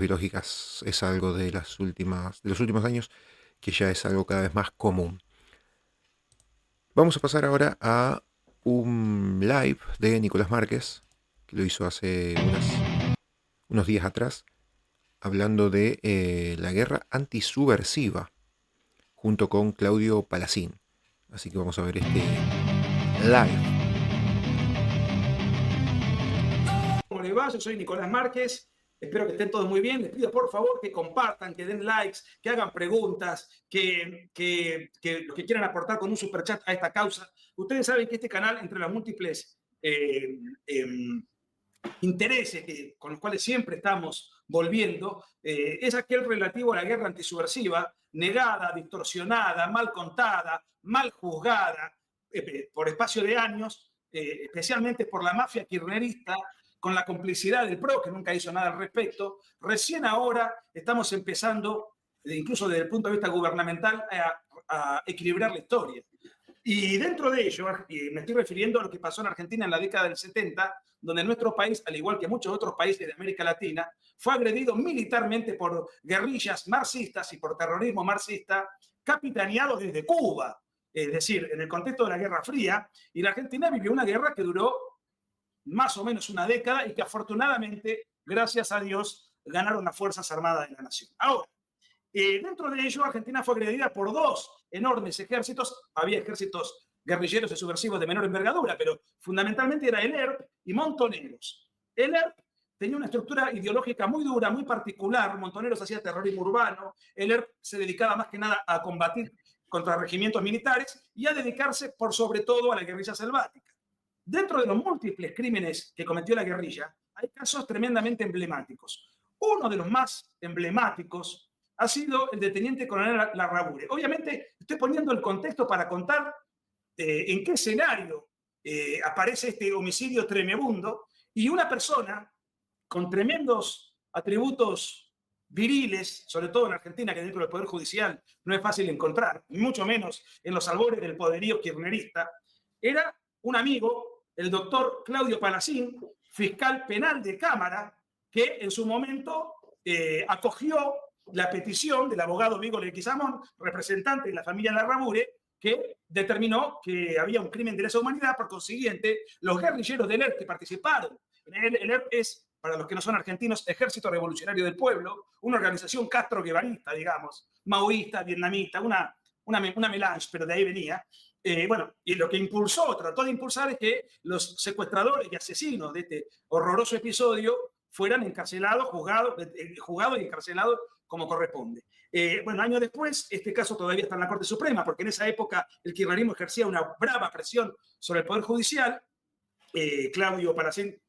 biológicas es algo de los últimos años que ya es algo cada vez más común. Vamos a pasar ahora a un live de Nicolás Márquez, que lo hizo hace unos días atrás, hablando de la guerra antisubversiva, junto con Claudio Palacín. Así que vamos a ver este live. ¿Cómo les va? Yo soy Nicolás Márquez. Espero que estén todos muy bien. Les pido por favor que compartan, que den likes, que hagan preguntas, que los que quieran aportar con un superchat a esta causa. Ustedes saben que este canal, entre los múltiples intereses con los cuales siempre estamos volviendo, es aquel relativo a la guerra antisubversiva, negada, distorsionada, mal contada, mal juzgada por espacio de años, especialmente por la mafia kirchnerista, con la complicidad del PRO, que nunca hizo nada al respecto. Recién ahora estamos empezando, incluso desde el punto de vista gubernamental, a equilibrar la historia. Y dentro de ello, me estoy refiriendo a lo que pasó en Argentina en la década del 70, donde nuestro país, al igual que muchos otros países de América Latina, fue agredido militarmente por guerrillas marxistas y por terrorismo marxista, capitaneado desde Cuba, es decir, en el contexto de la Guerra Fría, y la Argentina vivió una guerra que duró más o menos una década y que afortunadamente, gracias a Dios, ganaron las Fuerzas Armadas de la Nación. Ahora, dentro de ello, Argentina fue agredida por dos enormes ejércitos. Había ejércitos guerrilleros y subversivos de menor envergadura, pero fundamentalmente era el ERP y Montoneros. El ERP tenía una estructura ideológica muy dura, muy particular. Montoneros hacía terrorismo urbano. El ERP se dedicaba más que nada a combatir contra regimientos militares y a dedicarse por sobre todo a la guerrilla selvática. Dentro de los múltiples crímenes que cometió la guerrilla, hay casos tremendamente emblemáticos. Uno de los más emblemáticos ha sido el de Teniente Coronel Larrabure. Obviamente, estoy poniendo el contexto para contar en qué escenario aparece este homicidio tremebundo y una persona con tremendos atributos viriles, sobre todo en Argentina, que dentro del Poder Judicial no es fácil encontrar, ni mucho menos en los albores del poderío kirchnerista, era un amigo, el doctor Claudio Palacín, fiscal penal de Cámara, que en su momento acogió la petición del abogado Vigo Leguizamón, representante de la familia Larrabure, que determinó que había un crimen de lesa humanidad. Por consiguiente, los guerrilleros del ERP que participaron, el ERP es, para los que no son argentinos, Ejército Revolucionario del Pueblo, una organización castro-guevarista, digamos, maoísta, vietnamita, una melange, pero de ahí venía. Bueno, y lo que impulsó, trató de impulsar es que los secuestradores y asesinos de este horroroso episodio fueran encarcelados, juzgados y encarcelados como corresponde. Bueno, años después, este caso todavía está en la Corte Suprema, porque en esa época el kirchnerismo ejercía una brava presión sobre el Poder Judicial. Claudio Palacín,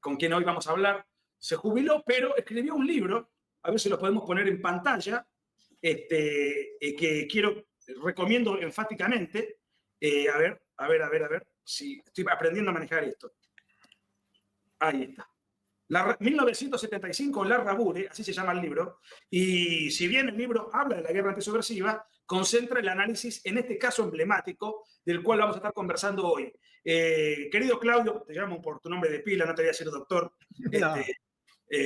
con quien hoy vamos a hablar, se jubiló, pero escribió un libro, a ver si lo podemos poner en pantalla, que recomiendo enfáticamente. A ver, si estoy aprendiendo a manejar esto. Ahí está. 1975, Larrabure, así se llama el libro, y si bien el libro habla de la guerra antisubversiva, concentra el análisis en este caso emblemático del cual vamos a estar conversando hoy. Querido Claudio, te llamo por tu nombre de pila, no te voy a decir doctor. No.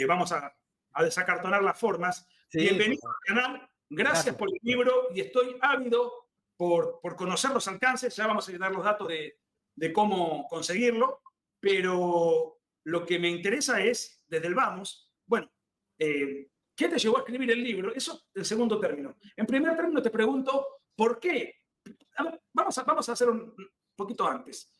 Vamos a desacartonar las formas. Sí, bienvenido al canal, gracias por el libro y estoy ávido por conocer los alcances. Ya vamos a dar los datos de cómo conseguirlo, pero lo que me interesa es, desde el vamos, bueno, ¿qué te llevó a escribir el libro? Eso en segundo término. En primer término te pregunto, ¿por qué? A ver, vamos a hacer un poquito antes,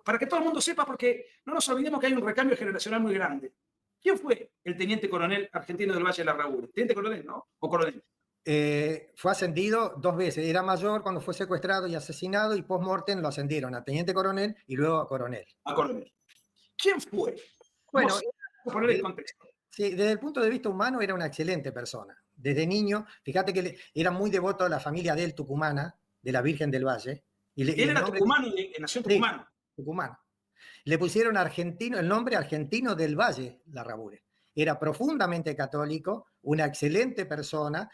para que todo el mundo sepa, porque no nos olvidemos que hay un recambio generacional muy grande. ¿Quién fue el teniente coronel argentino del Valle de Larrabure? Teniente coronel, ¿no? ¿O coronel? Fue ascendido 2 veces. Era mayor cuando fue secuestrado y asesinado, y post-mortem lo ascendieron a teniente coronel y luego a coronel. A coronel. ¿Quién fue? Bueno, poner el contexto. Sí, desde el punto de vista humano era una excelente persona. Desde niño, fíjate que era muy devoto a la familia de él, tucumana, de la Virgen del Valle. Él era tucumano y nació en Tucumán. Sí, tucumano. Le pusieron argentino, el nombre argentino del Valle, Larrabure. Era profundamente católico, una excelente persona,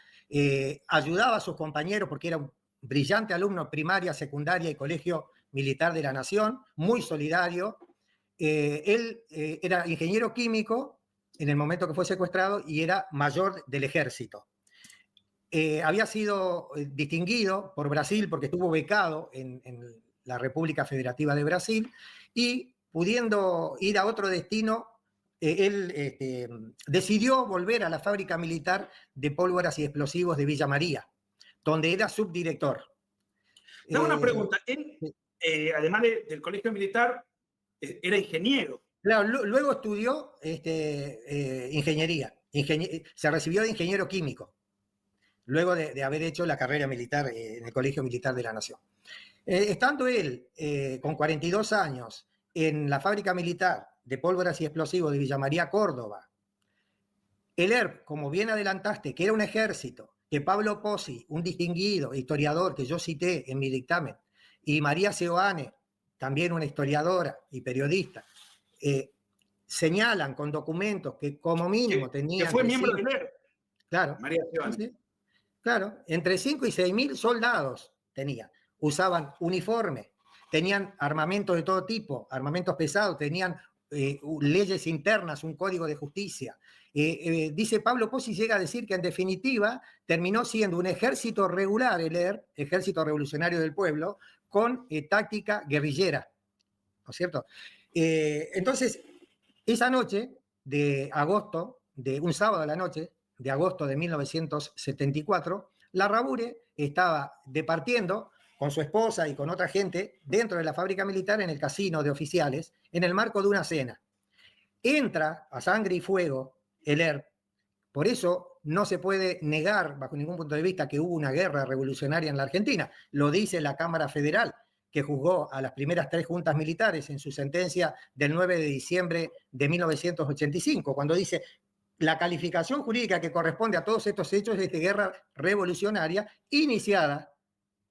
ayudaba a sus compañeros porque era un brillante alumno primaria, secundaria y colegio militar de la Nación, muy solidario. Él era ingeniero químico en el momento que fue secuestrado y era mayor del ejército. Había sido distinguido por Brasil porque estuvo becado en la República Federativa de Brasil y pudiendo ir a otro destino, él decidió volver a la fábrica militar de pólvoras y explosivos de Villa María, donde era subdirector. Tengo una pregunta. Además del colegio militar, era ingeniero. Claro, luego estudió ingeniería. Se recibió de ingeniero químico, luego de haber hecho la carrera militar en el Colegio Militar de la Nación. Estando él con 42 años en la fábrica militar de pólvoras y explosivos de Villa María, Córdoba, el ERP, como bien adelantaste, que era un ejército, que Pablo Pozzi, un distinguido historiador que yo cité en mi dictamen, y María Seoane, también una historiadora y periodista, señalan con documentos que como mínimo tenían... Que fue miembro del ERP. Claro. María Seoane. Sí, claro, entre 5 y 6 mil soldados tenían. Usaban uniforme, tenían armamentos de todo tipo, armamentos pesados, tenían leyes internas, un código de justicia. Dice Pablo Pozzi, llega a decir que en definitiva terminó siendo un ejército regular, el ERP, Ejército Revolucionario del Pueblo, con táctica guerrillera, ¿no es cierto? Entonces, esa noche de agosto, de un sábado a la noche de agosto de 1974, Larrabure estaba departiendo con su esposa y con otra gente dentro de la fábrica militar en el casino de oficiales, en el marco de una cena. Entra a sangre y fuego el ERP, por eso no se puede negar bajo ningún punto de vista que hubo una guerra revolucionaria en la Argentina, lo dice la Cámara Federal, que juzgó a las primeras 3 juntas militares en su sentencia del 9 de diciembre de 1985, cuando dice: la calificación jurídica que corresponde a todos estos hechos es de guerra revolucionaria iniciada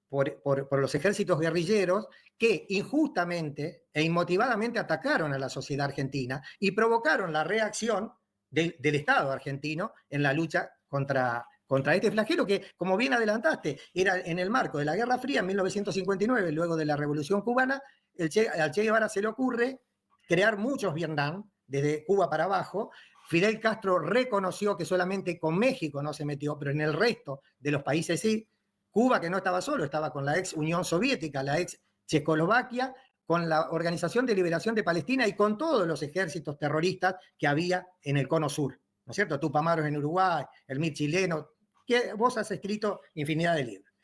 por los ejércitos guerrilleros que injustamente e inmotivadamente atacaron a la sociedad argentina y provocaron la reacción del Estado argentino en la lucha contra este flagelo que, como bien adelantaste, era en el marco de la Guerra Fría en 1959, luego de la Revolución Cubana. Al Che Guevara se le ocurre crear muchos Vietnam, desde Cuba para abajo. Fidel Castro reconoció que solamente con México no se metió, pero en el resto de los países sí. Cuba, que no estaba solo, estaba con la ex Unión Soviética, la ex Checoslovaquia, con la Organización de Liberación de Palestina y con todos los ejércitos terroristas que había en el Cono Sur, ¿no es cierto? Tupamaros en Uruguay, el MIR chileno, que vos has escrito infinidad de libros.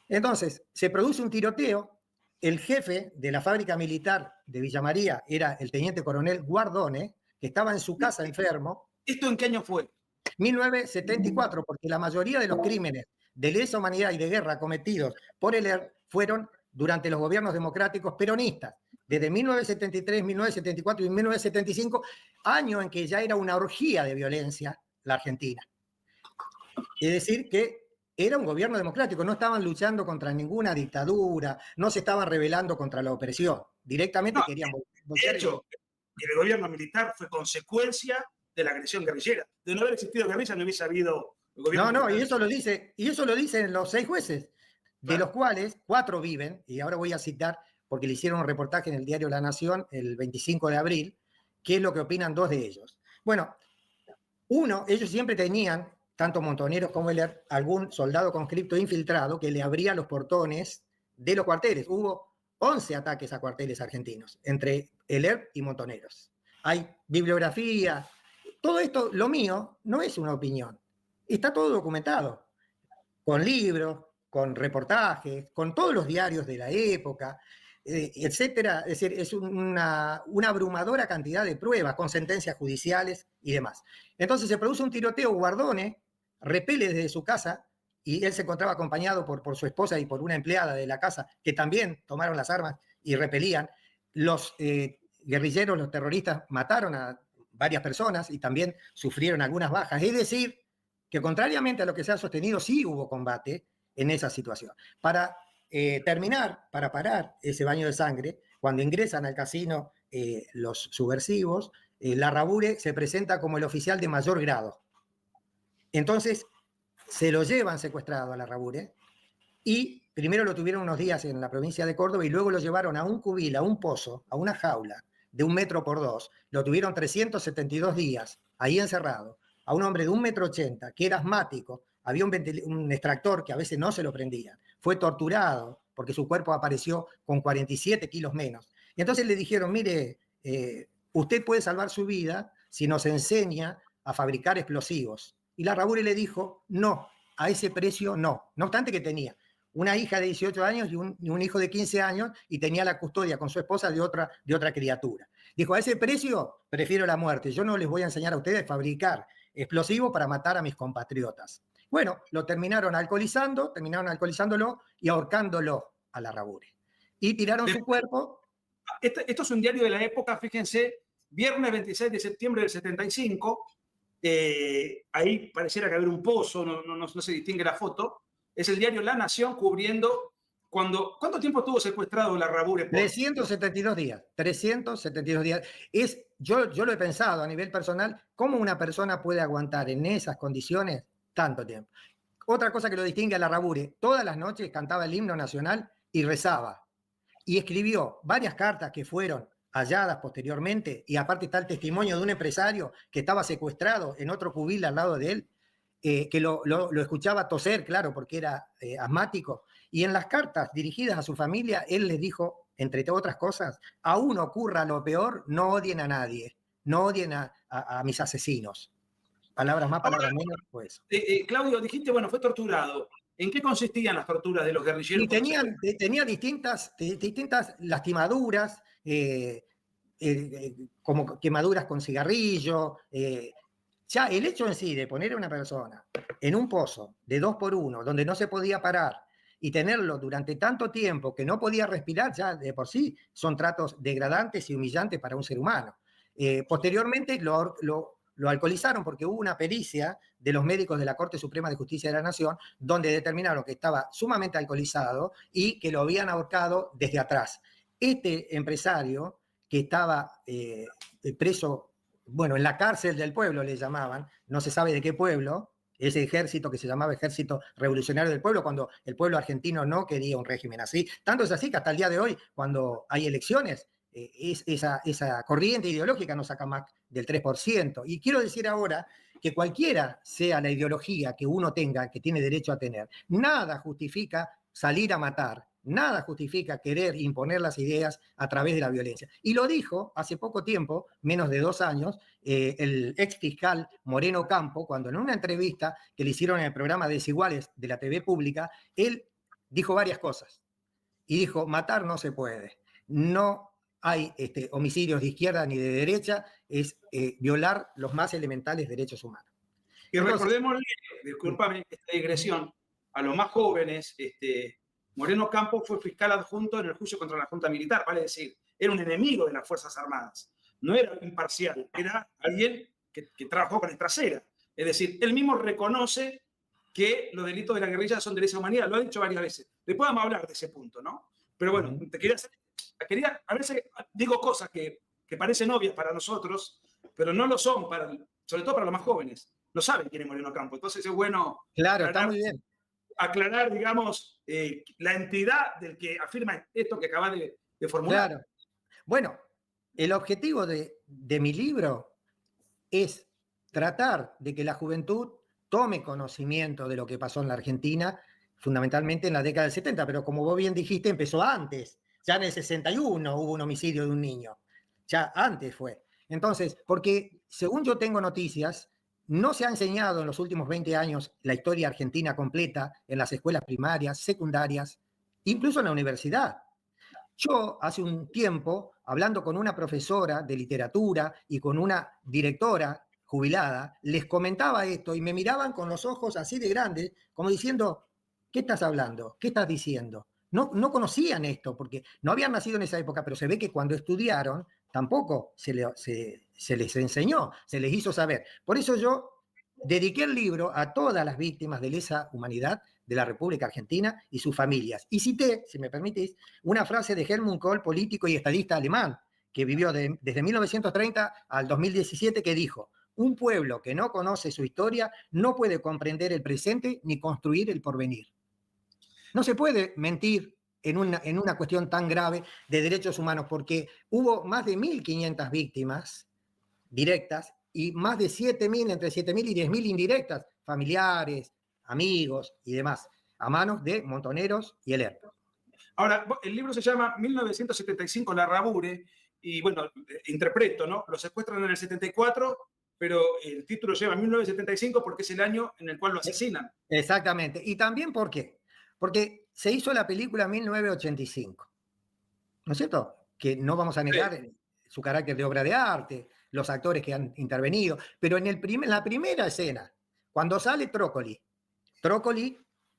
Entonces, se produce un tiroteo. El jefe de la fábrica militar de Villa María era el teniente coronel Guardone, que estaba en su casa enfermo. ¿Esto en qué año fue? 1974, porque la mayoría de los crímenes de lesa humanidad y de guerra cometidos por el ERP fueron durante los gobiernos democráticos peronistas, desde 1973, 1974 y 1975, año en que ya era una orgía de violencia la Argentina. Es decir, que era un gobierno democrático, no estaban luchando contra ninguna dictadura, no se estaban rebelando contra la opresión, directamente querían... De hecho, el gobierno militar fue consecuencia de la agresión guerrillera. De no haber existido guerrilla no hubiese habido... No, y eso lo dicen los 6 jueces, de los cuales 4 viven, y ahora voy a citar, porque le hicieron un reportaje en el diario La Nación el 25 de abril, qué es lo que opinan 2 de ellos. Bueno, ellos siempre tenían, tanto Montoneros como el ERP, algún soldado conscripto infiltrado que le abría los portones de los cuarteles. Hubo 11 ataques a cuarteles argentinos, entre el ERP y Montoneros. Hay bibliografía. Todo esto, lo mío, no es una opinión. Está todo documentado, con libros, con reportajes, con todos los diarios de la época, etcétera. Es decir, es una abrumadora cantidad de pruebas, con sentencias judiciales y demás. Entonces se produce un tiroteo. Guardone repele desde su casa, y él se encontraba acompañado por su esposa y por una empleada de la casa, que también tomaron las armas y repelían. Los guerrilleros, los terroristas, mataron a varias personas y también sufrieron algunas bajas. Es decir, que contrariamente a lo que se ha sostenido, sí hubo combate en esa situación. Para terminar, para parar ese baño de sangre, cuando ingresan al casino los subversivos, Larrabure se presenta como el oficial de mayor grado. Entonces, se lo llevan secuestrado a Larrabure, y primero lo tuvieron unos días en la provincia de Córdoba, y luego lo llevaron a un cubil, a un pozo, a una jaula de 1 metro por 2. Lo tuvieron 372 días ahí encerrado, a un hombre de 1,80 m, que era asmático, había un extractor que a veces no se lo prendían, fue torturado porque su cuerpo apareció con 47 kilos menos. Y entonces le dijeron, mire, usted puede salvar su vida si nos enseña a fabricar explosivos. Y Larrabure le dijo, no, a ese precio no. No obstante que tenía una hija de 18 años y un hijo de 15 años y tenía la custodia con su esposa de otra criatura. Dijo, a ese precio prefiero la muerte. Yo no les voy a enseñar a ustedes a fabricar explosivos para matar a mis compatriotas. Bueno, lo terminaron alcoholizándolo y ahorcándolo a Larrabure. Y tiraron su cuerpo. Esto es un diario de la época, fíjense, viernes 26 de septiembre del 75. Ahí pareciera que había un pozo, no se distingue la foto. Es el diario La Nación cubriendo ¿cuánto tiempo estuvo secuestrado Larrabure? 372 días. 372 días. Yo lo he pensado a nivel personal, ¿cómo una persona puede aguantar en esas condiciones tanto tiempo? Otra cosa que lo distingue a Larrabure, todas las noches cantaba el himno nacional y rezaba. Y escribió varias cartas que fueron halladas posteriormente, y aparte está el testimonio de un empresario que estaba secuestrado en otro cubil al lado de él, que lo escuchaba toser, claro, porque era asmático. Y en las cartas dirigidas a su familia, él les dijo, entre otras cosas, aún ocurra lo peor, no odien a nadie, no odien a mis asesinos. Palabras más, palabras menos, pues. Claudio, dijiste, bueno, fue torturado. ¿En qué consistían las torturas de los guerrilleros? Y tenía distintas lastimaduras, como quemaduras con cigarrillo. Ya el hecho en sí de poner a una persona en un pozo de 2x1, donde no se podía parar, y tenerlo durante tanto tiempo que no podía respirar, ya de por sí son tratos degradantes y humillantes para un ser humano. Posteriormente lo alcoholizaron porque hubo una pericia de los médicos de la Corte Suprema de Justicia de la Nación donde determinaron que estaba sumamente alcoholizado y que lo habían ahorcado desde atrás. Este empresario que estaba preso, bueno, en la cárcel del pueblo le llamaban, no se sabe de qué pueblo, ese ejército que se llamaba Ejército Revolucionario del Pueblo, cuando el pueblo argentino no quería un régimen así. Tanto es así que hasta el día de hoy, cuando hay elecciones, esa corriente ideológica no saca más del 3%. Y quiero decir ahora que cualquiera sea la ideología que uno tenga, que tiene derecho a tener, nada justifica salir a matar, nada justifica querer imponer las ideas a través de la violencia. Y lo dijo hace poco tiempo, menos de 2 años, el ex fiscal Moreno Campo, cuando en una entrevista que le hicieron en el programa Desiguales de la TV pública, él dijo varias cosas. Y dijo, matar no se puede. No hay homicidios de izquierda ni de derecha, es violar los más elementales derechos humanos. Y entonces, recordémosle, discúlpame esta digresión, a los más jóvenes, Moreno Campos fue fiscal adjunto en el juicio contra la Junta Militar, vale decir, era un enemigo de las Fuerzas Armadas, no era imparcial, era alguien que trabajó con el trasera. Es decir, él mismo reconoce que los delitos de la guerrilla son de lesa humanidad, lo ha dicho varias veces. Después vamos a hablar de ese punto, ¿no? Pero bueno, a veces digo cosas que parecen obvias para nosotros, pero no lo son, sobre todo para los más jóvenes. No saben quién es Moreno Campos. Entonces es bueno claro, está muy bien. Aclarar, digamos, la entidad del que afirma esto que acaba de formular. Claro. Bueno, el objetivo de mi libro es tratar de que la juventud tome conocimiento de lo que pasó en la Argentina, fundamentalmente en la década del 70, pero como vos bien dijiste, empezó antes. Ya en el 61 hubo un homicidio de un niño. Ya antes fue. Entonces, porque según yo tengo noticias, no se ha enseñado en los últimos 20 años la historia argentina completa en las escuelas primarias, secundarias, incluso en la universidad. Yo hace un tiempo, hablando con una profesora de literatura y con una directora jubilada, les comentaba esto y me miraban con los ojos así de grandes, como diciendo, ¿qué estás hablando? ¿Qué estás diciendo? No conocían esto, porque no habían nacido en esa época, pero se ve que cuando estudiaron tampoco se les enseñó, se les hizo saber. Por eso yo dediqué el libro a todas las víctimas de lesa humanidad de la República Argentina y sus familias. Y cité, si me permitís, una frase de Helmut Kohl, político y estadista alemán, que vivió desde 1930 al 2017, que dijo, un pueblo que no conoce su historia no puede comprender el presente ni construir el porvenir. No se puede mentir en una cuestión tan grave de derechos humanos, porque hubo más de 1.500 víctimas directas y más de 7.000, entre 7.000 y 10.000 indirectas, familiares, amigos y demás, a manos de montoneros y el ERP. Ahora, el libro se llama 1975, La Rabure, y bueno, interpreto, ¿no? Lo secuestran en el 74, pero el título lleva 1975 porque es el año en el cual lo asesinan. Exactamente. Y también, ¿por qué? Porque se hizo la película 1985, ¿no es cierto? Que no vamos a negar su carácter de obra de arte, los actores que han intervenido, pero en la primera escena, cuando sale Trócoli,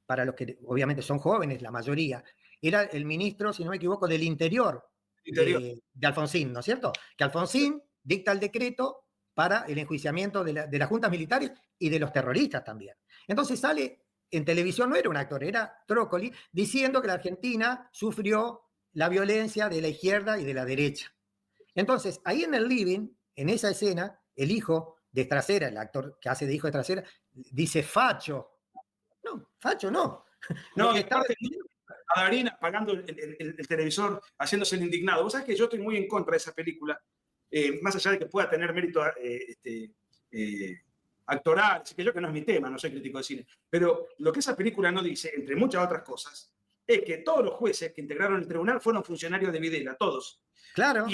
para los que obviamente son jóvenes, la mayoría, era el ministro, si no me equivoco, del Interior de Alfonsín, ¿no es cierto? Que Alfonsín dicta el decreto para el enjuiciamiento de las juntas militares y de los terroristas también. Entonces sale en televisión, no era un actor, era Trócoli, diciendo que la Argentina sufrió la violencia de la izquierda y de la derecha. Entonces, ahí en el living, en esa escena, el hijo de Trasera, el actor que hace de hijo de Trasera, dice facho. No, facho no. No, a Darín apagando el televisor, haciéndose el indignado. Vos sabés que yo estoy muy en contra de esa película, más allá de que pueda tener mérito actoral, así que yo que no es mi tema, no soy crítico de cine, pero lo que esa película no dice, entre muchas otras cosas, es que todos los jueces que integraron el tribunal fueron funcionarios de Videla, todos. Claro.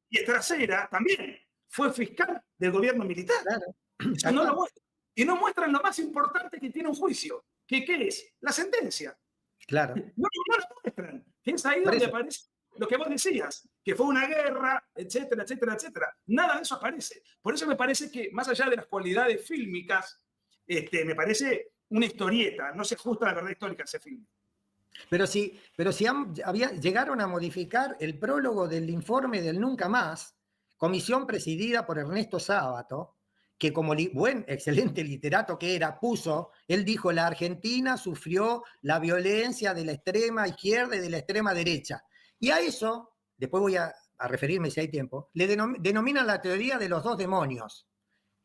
Y Trasera también fue fiscal del gobierno militar. Claro. Eso no lo muestran. Y no muestran lo más importante que tiene un juicio. ¿Qué es? La sentencia. Claro. No lo muestran. Que es ahí donde aparece lo que vos decías, que fue una guerra, etcétera, etcétera, etcétera. Nada de eso aparece. Por eso me parece que, más allá de las cualidades fílmicas, me parece una historieta. No se ajusta a la verdad histórica ese film. Pero si llegaron a modificar el prólogo del informe del Nunca Más, comisión presidida por Ernesto Sábato, que como buen, excelente literato que era, él dijo, la Argentina sufrió la violencia de la extrema izquierda y de la extrema derecha. Y a eso, después voy a referirme si hay tiempo, le denominan la teoría de los dos demonios.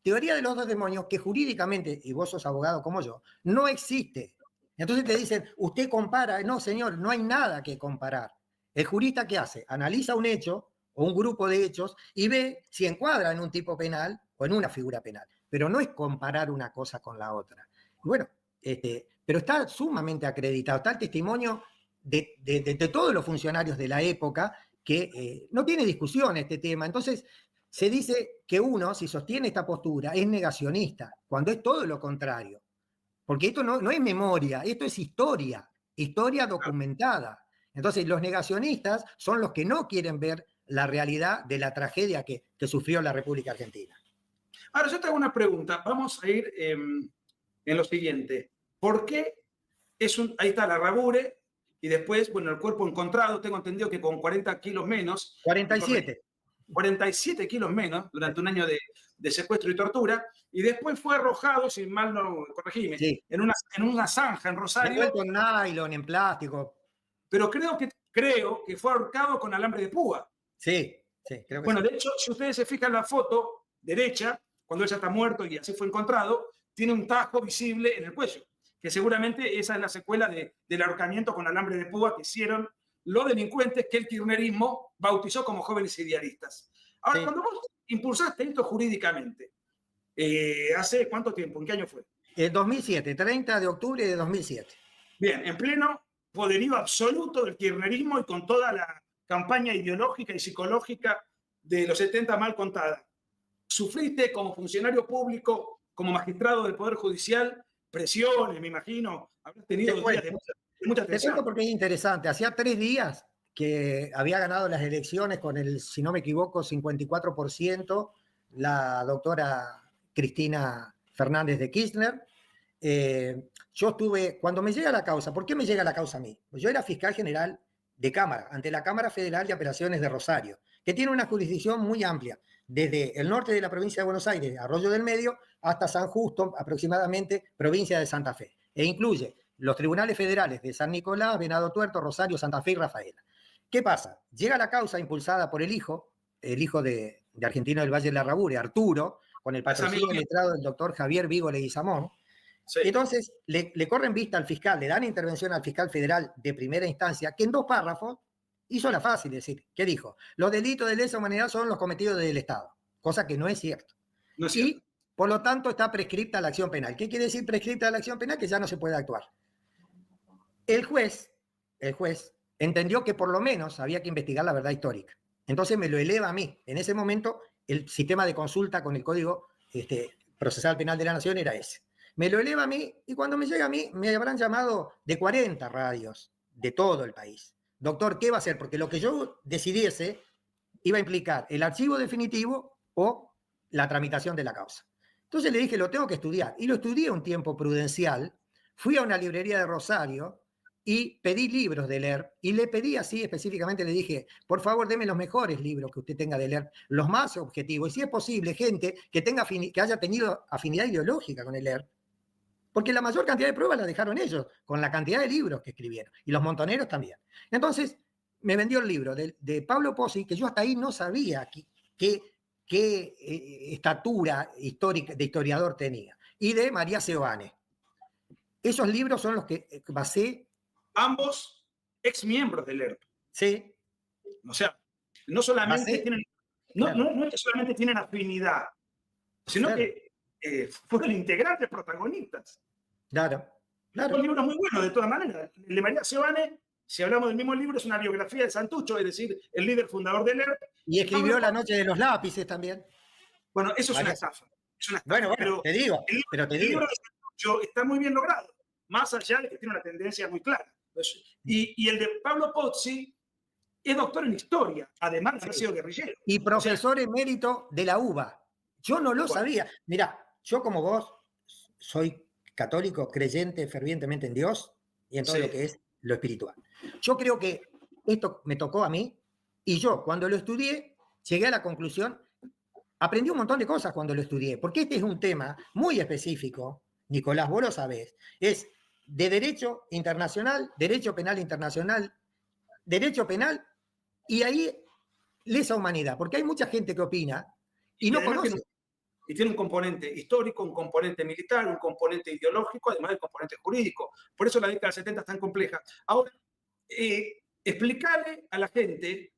Teoría de los dos demonios que jurídicamente, y vos sos abogado como yo, no existe. Entonces te dicen, usted compara. No, señor, no hay nada que comparar. El jurista, ¿qué hace? Analiza un hecho o un grupo de hechos y ve si encuadra en un tipo penal o en una figura penal. Pero no es comparar una cosa con la otra. Bueno, pero está sumamente acreditado. Está el testimonio de todos los funcionarios de la época que no tiene discusión este tema. Entonces, se dice que uno, si sostiene esta postura, es negacionista, cuando es todo lo contrario. Porque esto no es memoria, esto es historia documentada. Entonces, los negacionistas son los que no quieren ver la realidad de la tragedia que sufrió la República Argentina. Ahora, yo te hago una pregunta. Vamos a ir en lo siguiente. ¿Por qué ahí está la Rabure y después, bueno, el cuerpo encontrado, tengo entendido que con 40 kilos menos. 47. 47 kilos menos durante un año de secuestro y tortura, y después fue arrojado, si mal no corregime, sí, en una zanja en Rosario. Envuelto en nylon, en plástico. Pero creo que fue ahorcado con alambre de púa. Sí, creo que bueno, sí. De hecho, si ustedes se fijan en la foto derecha, cuando él ya está muerto y así fue encontrado, tiene un tajo visible en el cuello, que seguramente esa es la secuela del ahorcamiento con alambre de púa que hicieron los delincuentes que el kirchnerismo bautizó como jóvenes idealistas. Ahora, sí, cuando vos impulsaste esto jurídicamente, ¿hace cuánto tiempo? ¿En qué año fue? El 2007, 30 de octubre de 2007. Bien, en pleno poderío absoluto del kirchnerismo y con toda la campaña ideológica y psicológica de los 70 mal contada. ¿Sufriste como funcionario público, como magistrado del Poder Judicial, presiones, me imagino? Habrás tenido días de mucha tensión. Te cuento porque es interesante. Hacía 3 días que había ganado las elecciones con el, si no me equivoco, 54%, la doctora Cristina Fernández de Kirchner. Yo estuve, cuando me llega la causa, ¿por qué me llega la causa a mí? Pues yo era fiscal general de Cámara, ante la Cámara Federal de Apelaciones de Rosario, que tiene una jurisdicción muy amplia, desde el norte de la provincia de Buenos Aires, Arroyo del Medio, hasta San Justo, aproximadamente, provincia de Santa Fe, e incluye los tribunales federales de San Nicolás, Venado Tuerto, Rosario, Santa Fe y Rafaela. ¿Qué pasa? Llega la causa impulsada por el hijo de Argentino del Valle de la Rabure, Arturo, con el patrocinio letrado del doctor Javier Vigo Leguizamón. Sí. Entonces le corren vista al fiscal, le dan intervención al fiscal federal de primera instancia, que en 2 párrafos hizo la fácil, es decir, ¿qué dijo? Los delitos de lesa humanidad son los cometidos del Estado, cosa que no es cierto. No es Y, cierto. por lo tanto, está prescripta la acción penal. ¿Qué quiere decir prescripta la acción penal? Que ya no se puede actuar. El juez entendió que por lo menos había que investigar la verdad histórica. Entonces me lo eleva a mí. En ese momento, el sistema de consulta con el Código Procesal Penal de la Nación era ese. Me lo eleva a mí, y cuando me llega a mí, me habrán llamado de 40 radios de todo el país. Doctor, ¿qué va a hacer? Porque lo que yo decidiese iba a implicar el archivo definitivo o la tramitación de la causa. Entonces le dije, lo tengo que estudiar. Y lo estudié un tiempo prudencial. Fui a una librería de Rosario y pedí libros de leer. Y le pedí así específicamente, le dije, por favor, deme los mejores libros que usted tenga de leer, los más objetivos. Y si es posible, gente que haya tenido afinidad ideológica con el leer. Porque la mayor cantidad de pruebas la dejaron ellos, con la cantidad de libros que escribieron. Y los montoneros también. Entonces, me vendió el libro de Pablo Pozzi, que yo hasta ahí no sabía qué estatura histórica, de historiador tenía. Y de María Seoane. Esos libros son los que basé. Ambos ex miembros del ERP. Sí. O sea, no solamente basé, tienen, claro. no es que solamente tienen afinidad, sino Claro. que fueron integrantes protagonistas. Claro. Un libro muy bueno, de todas maneras. El de María Seoane, si hablamos del mismo libro, es una biografía de Santucho, es decir, el líder fundador del ERP. Y escribió La Noche de los Lápices también. Bueno, eso es María. una estafa. Es una estafa. Bueno, pero te digo. El libro de Santucho está muy bien logrado, más allá de que tiene una tendencia muy clara. Y el de Pablo Pozzi es doctor en historia, además de haber sido guerrillero. Y profesor emérito de la UBA. Yo no lo sabía. Mirá, yo como vos soy católico, creyente fervientemente en Dios y en todo lo que es lo espiritual. Yo creo que esto me tocó a mí y yo cuando lo estudié llegué a la conclusión, aprendí un montón de cosas cuando lo estudié, porque este es un tema muy específico, Nicolás, vos lo sabés, es de derecho internacional, derecho penal internacional, derecho penal y ahí lesa humanidad, porque hay mucha gente que opina y no conoce. Y tiene un componente histórico, un componente militar, un componente ideológico, además del componente jurídico. Por eso la década del 70 es tan compleja. Ahora, explicarle a la gente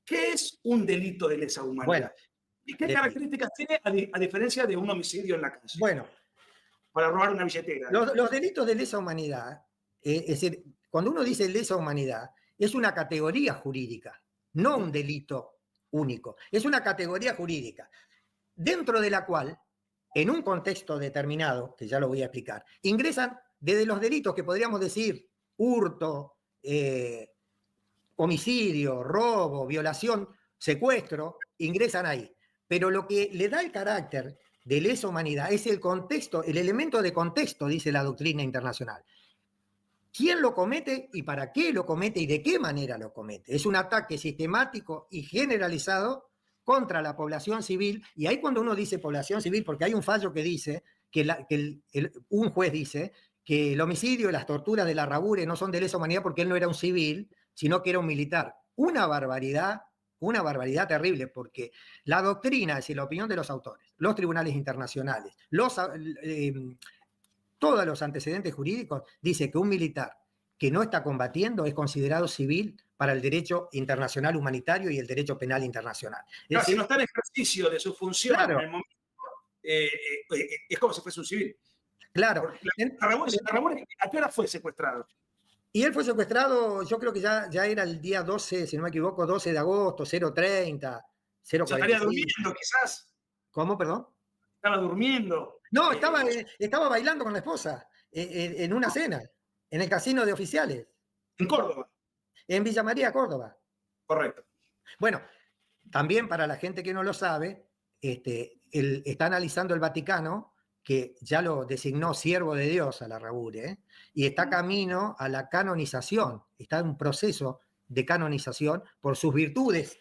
qué es un delito de lesa humanidad. Bueno, ¿y qué características tiene a diferencia de un homicidio en la calle? Bueno, para robar una billetera. Los delitos de lesa humanidad, es decir, cuando uno dice lesa humanidad, es una categoría jurídica, no un delito único. Es una categoría jurídica, dentro de la cual, en un contexto determinado, que ya lo voy a explicar, ingresan desde los delitos que podríamos decir hurto, homicidio, robo, violación, secuestro, ingresan ahí. Pero lo que le da el carácter de lesa humanidad es el contexto, el elemento de contexto, dice la doctrina internacional. ¿Quién lo comete y para qué lo comete y de qué manera lo comete? Es un ataque sistemático y generalizado contra la población civil, y ahí cuando uno dice población civil, porque hay un fallo que dice, un juez dice que el homicidio y las torturas de Larrabure no son de lesa humanidad porque él no era un civil, sino que era un militar. Una barbaridad terrible, porque la doctrina, es decir, la opinión de los autores, los tribunales internacionales, todos los antecedentes jurídicos, dice que un militar que no está combatiendo es considerado civil para el derecho internacional humanitario y el derecho penal internacional. Claro, si no está en ejercicio de su función, claro, en el momento, es como si fuese un civil. Claro. Larrabure, ¿a qué hora fue secuestrado? Y él fue secuestrado, yo creo que ya era el día 12, si no me equivoco, 12 de agosto, 0:30, 0:45. ¿Estaría durmiendo quizás? ¿Cómo, perdón? ¿Estaba durmiendo? No, estaba bailando con la esposa en una cena, en el casino de oficiales. ¿En Córdoba? En Villa María, Córdoba. Correcto. Bueno, también para la gente que no lo sabe, está analizando el Vaticano, que ya lo designó siervo de Dios a Larrabure, y está camino a la canonización, está en un proceso de canonización por sus virtudes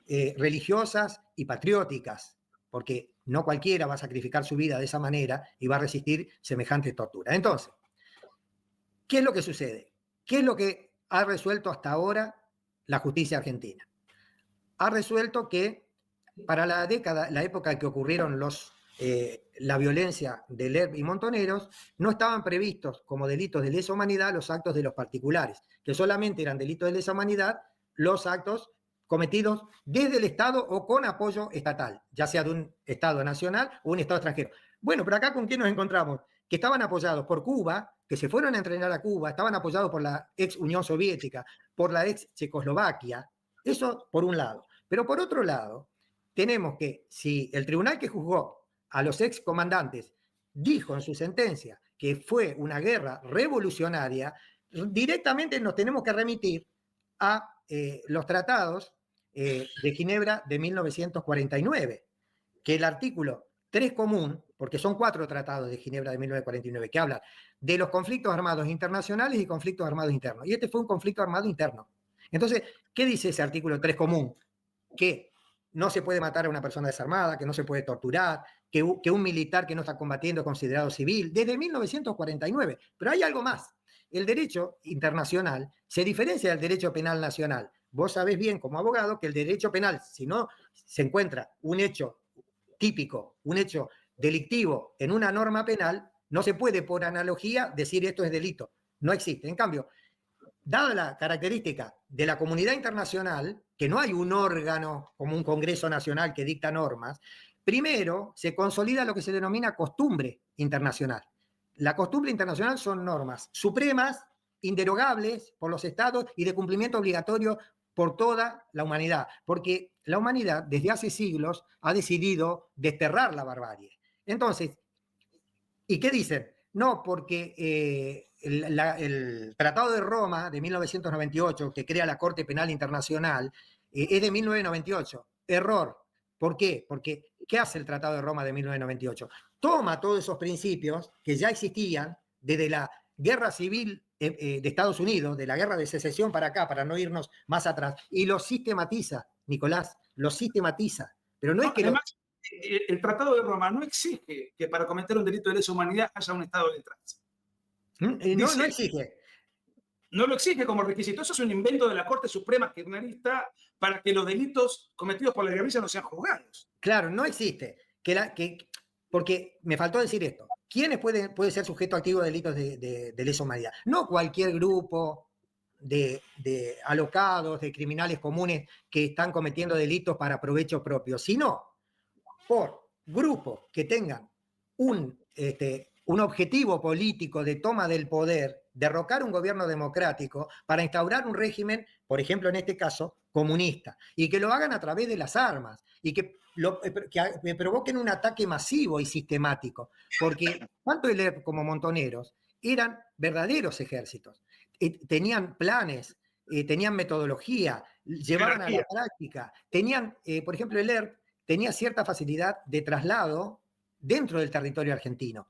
religiosas y patrióticas, porque no cualquiera va a sacrificar su vida de esa manera y va a resistir semejante tortura. Entonces, ¿qué es lo que sucede? ¿Qué es lo que ha resuelto hasta ahora la justicia argentina? Ha resuelto que para la época en que ocurrieron la violencia de Lerp y Montoneros, no estaban previstos como delitos de lesa humanidad los actos de los particulares, que solamente eran delitos de lesa humanidad los actos cometidos desde el Estado o con apoyo estatal, ya sea de un Estado nacional o un Estado extranjero. Bueno, pero acá ¿con quién nos encontramos? Que estaban apoyados por Cuba, que se fueron a entrenar a Cuba, estaban apoyados por la ex Unión Soviética, por la ex Checoslovaquia, eso por un lado. Pero por otro lado, tenemos que si el tribunal que juzgó a los ex comandantes dijo en su sentencia que fue una guerra revolucionaria, directamente nos tenemos que remitir a los tratados de Ginebra de 1949, que el artículo 3 común, porque son 4 tratados de Ginebra de 1949, que hablan de los conflictos armados internacionales y conflictos armados internos. Y este fue un conflicto armado interno. Entonces, ¿qué dice ese artículo 3 común? Que no se puede matar a una persona desarmada, que no se puede torturar, que un militar que no está combatiendo es considerado civil, desde 1949. Pero hay algo más. El derecho internacional se diferencia del derecho penal nacional. Vos sabés bien como abogado que el derecho penal, si no se encuentra un hecho típico, un hecho delictivo en una norma penal, no se puede por analogía decir esto es delito. No existe. En cambio, dada la característica de la comunidad internacional, que no hay un órgano como un Congreso Nacional que dicta normas, primero se consolida lo que se denomina costumbre internacional. La costumbre internacional son normas supremas, inderogables por los estados y de cumplimiento obligatorio por toda la humanidad, porque la humanidad desde hace siglos ha decidido desterrar la barbarie. Entonces, ¿y qué dicen? No, porque el Tratado de Roma de 1998, que crea la Corte Penal Internacional, es de 1998. Error. ¿Por qué? Porque ¿qué hace el Tratado de Roma de 1998? Toma todos esos principios que ya existían desde la Guerra Civil de Estados Unidos, de la Guerra de Secesión para acá, para no irnos más atrás, y los sistematiza, Nicolás, los sistematiza. Pero no es que además, el Tratado de Roma no exige que para cometer un delito de lesa humanidad haya un estado detrás. No exige. No lo exige como requisito. Eso es un invento de la Corte Suprema Kirchnerista para que los delitos cometidos por la guerrilla no sean juzgados. Claro, no existe. Porque me faltó decir esto. ¿Quiénes pueden ser sujetos activos de delitos de lesa humanidad? No cualquier grupo de alocados, de criminales comunes que están cometiendo delitos para provecho propio, sino por grupos que tengan un objetivo político de toma del poder, derrocar un gobierno democrático para instaurar un régimen, por ejemplo, en este caso, comunista, y que lo hagan a través de las armas, y que provoquen un ataque masivo y sistemático, porque tanto el ERP como Montoneros eran verdaderos ejércitos, tenían planes, tenían metodología, llevaban a la práctica, tenían, por ejemplo, el ERP tenía cierta facilidad de traslado dentro del territorio argentino.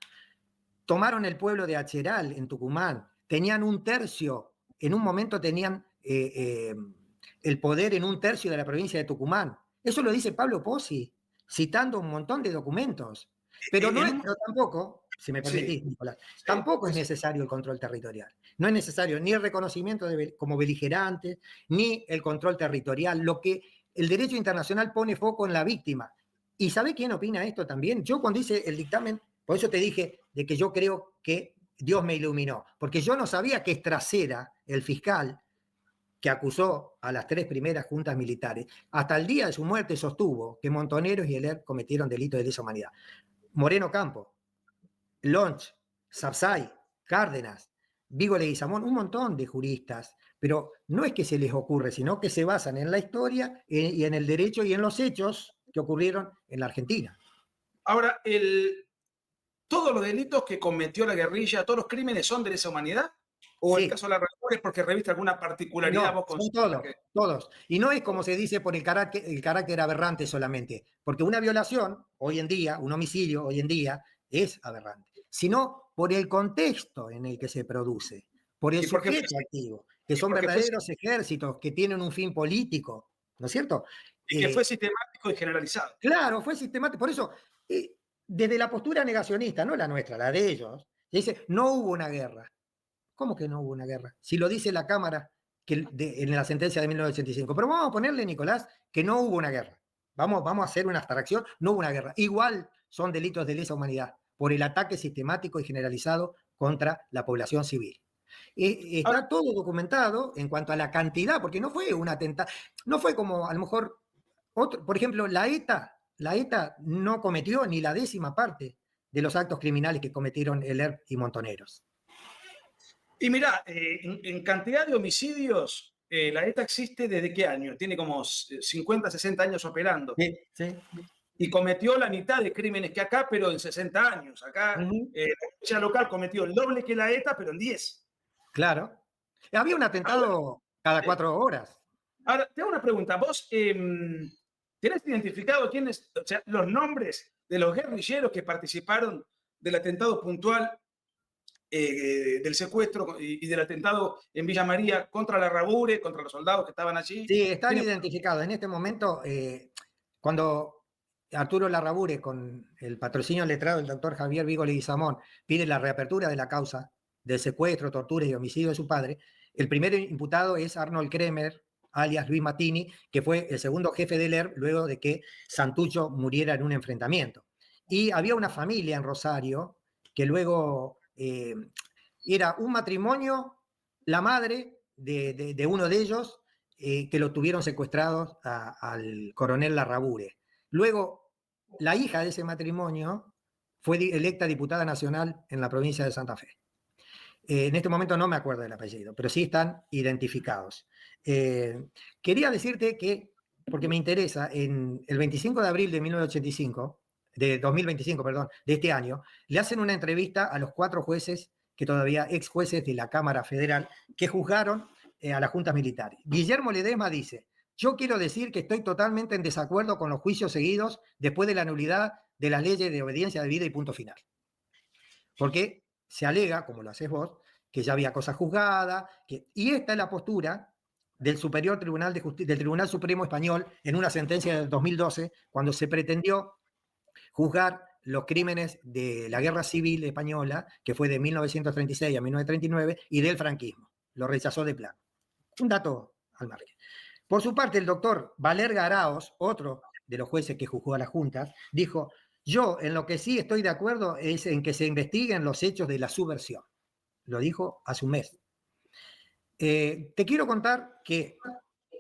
Tomaron el pueblo de Acheral, en Tucumán, tenían un tercio, en un momento tenían el poder en un tercio de la provincia de Tucumán. Eso lo dice Pablo Pozzi, citando un montón de documentos. Pero tampoco, si me permitís, Nicolás, tampoco es necesario el control territorial. No es necesario ni el reconocimiento como beligerantes, ni el control territorial. Lo que el derecho internacional pone foco en la víctima. ¿Y sabe quién opina esto también? Yo cuando hice el dictamen, por eso te dije de que yo creo que Dios me iluminó, porque yo no sabía que Estracera, el fiscal que acusó a las 3 primeras juntas militares, hasta el día de su muerte sostuvo que Montoneros y el ERP cometieron delitos de lesa humanidad. Moreno Campo, Lonch, Sapsay, Cárdenas, Vigo Leguizamón, un montón de juristas, pero no es que se les ocurre, sino que se basan en la historia y en el derecho y en los hechos que ocurrieron en la Argentina. Ahora, todos los delitos que cometió la guerrilla, todos los crímenes son de lesa humanidad, o el caso de la Revolución es porque reviste alguna particularidad. No, son todos. Y no es como se dice por el carácter aberrante solamente, porque una violación hoy en día, un homicidio hoy en día es aberrante, sino por el contexto en el que se produce, por el sujeto activo, que son verdaderos ejércitos que tienen un fin político, ¿no es cierto? Y que fue sistemático y generalizado. Claro, fue sistemático. Por eso, desde la postura negacionista, no la nuestra, la de ellos, se dice, no hubo una guerra. ¿Cómo que no hubo una guerra? Si lo dice la Cámara en la sentencia de 1985. Pero vamos a ponerle, Nicolás, que no hubo una guerra. Vamos a hacer una abstracción, no hubo una guerra. Igual son delitos de lesa humanidad por el ataque sistemático y generalizado contra la población civil. Ahora, Está todo documentado en cuanto a la cantidad, porque no fue un atentado, no fue como a lo mejor otro, por ejemplo, la ETA no cometió ni la 10ª parte de los actos criminales que cometieron el ERP y Montoneros. y mira, en cantidad de homicidios, la ETA existe desde qué año? Tiene como 50, 60 años operando. Sí, sí. Y cometió la mitad de crímenes que acá, pero en 60 años. Acá la policía local cometió el doble que la ETA, pero en 10. Claro. Había un atentado cada 4 horas. Ahora, te hago una pregunta. ¿Vos tenés identificado quiénes, o sea, los nombres de los guerrilleros que participaron del atentado puntual, del secuestro y del atentado en Villa María contra la Rabure, contra los soldados que estaban allí? Sí, están identificados. En este momento, cuando Arturo Larrabure, con el patrocinio letrado del doctor Javier Vigo Leguizamón, pide la reapertura de la causa del secuestro, tortura y homicidio de su padre, el primer imputado es Arnold Kremer, alias Luis Mattini, que fue el segundo jefe del ERP luego de que Santucho muriera en un enfrentamiento. Y había una familia en Rosario que luego era un matrimonio, la madre de uno de ellos, que lo tuvieron secuestrados al coronel Larrabure. Luego, la hija de ese matrimonio fue electa diputada nacional en la provincia de Santa Fe. En este momento no me acuerdo del apellido, pero sí están identificados. Quería decirte que, porque me interesa, en el 25 de abril de 1985, de 2025, perdón, de este año, le hacen una entrevista a los 4 jueces, que todavía ex jueces de la Cámara Federal, que juzgaron a las juntas militares. Guillermo Ledesma dice: yo quiero decir que estoy totalmente en desacuerdo con los juicios seguidos después de la nulidad de las leyes de obediencia debida y punto final. Porque se alega, como lo haces vos, que ya había cosa juzgada, y esta es la postura del Superior Tribunal de Justicia, del Tribunal Supremo Español, en una sentencia del 2012, cuando se pretendió juzgar los crímenes de la Guerra Civil Española, que fue de 1936 a 1939, y del franquismo. Lo rechazó de plano. Un dato al margen. Por su parte, el doctor Valerga Araos, otro de los jueces que juzgó a las juntas, dijo: yo en lo que sí estoy de acuerdo es en que se investiguen los hechos de la subversión. Lo dijo hace un mes. Te quiero contar que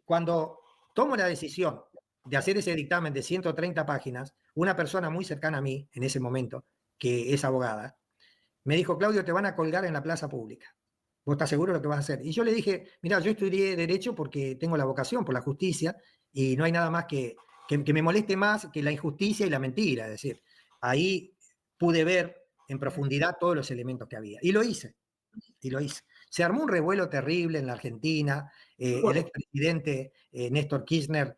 cuando tomo la decisión de hacer ese dictamen de 130 páginas, una persona muy cercana a mí en ese momento, que es abogada, me dijo: Claudio, te van a colgar en la plaza pública. ¿Vos estás seguro de lo que vas a hacer? Y yo le dije: mira, yo estudié Derecho porque tengo la vocación por la justicia y no hay nada más que me moleste más que la injusticia y la mentira. Es decir, ahí pude ver en profundidad todos los elementos que había. Y lo hice. Se armó un revuelo terrible en la Argentina. El expresidente Néstor Kirchner,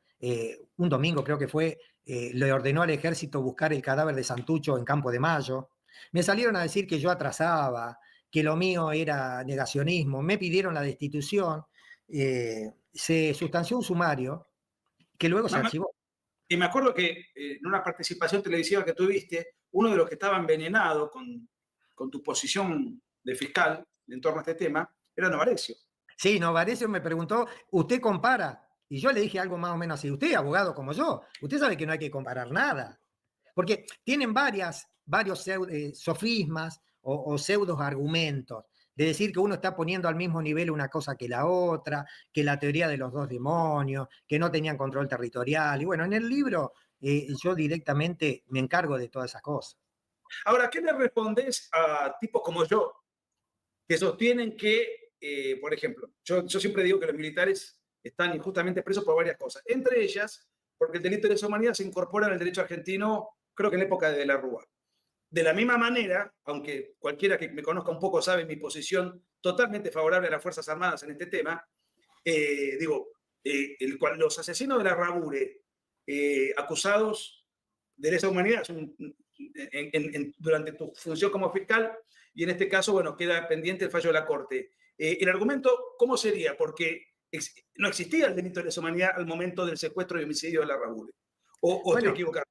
un domingo creo que fue, le ordenó al ejército buscar el cadáver de Santucho en Campo de Mayo. Me salieron a decir que yo atrasaba, que lo mío era negacionismo. Me pidieron la destitución. Se sustanció un sumario que luego se archivó. Y me acuerdo que en una participación televisiva que tuviste, uno de los que estaba envenenado con tu posición de fiscal en torno a este tema era Novarecio. Sí, Novarecio me preguntó: ¿usted compara? Y yo le dije algo más o menos así: usted, abogado como yo, usted sabe que no hay que comparar nada. Porque tienen varios sofismas o pseudos argumentos de decir que uno está poniendo al mismo nivel una cosa que la otra, que la teoría de los 2 demonios, que no tenían control territorial. Y bueno, en el libro yo directamente me encargo de todas esas cosas. Ahora, ¿qué le respondés a tipos como yo que sostienen que, por ejemplo, yo siempre digo que los militares están injustamente presos por varias cosas, entre ellas porque el delito de lesa humanidad se incorpora en el derecho argentino, creo que en la época de la Rúa? De la misma manera, aunque cualquiera que me conozca un poco sabe mi posición totalmente favorable a las Fuerzas Armadas en este tema, los asesinos de la Rabure acusados de lesa humanidad durante tu función como fiscal, y en este caso, bueno, queda pendiente el fallo de la Corte. El argumento, ¿cómo sería? Porque no existía el delito de lesa humanidad al momento del secuestro y homicidio de la Rabure. ¿O estoy equivocado?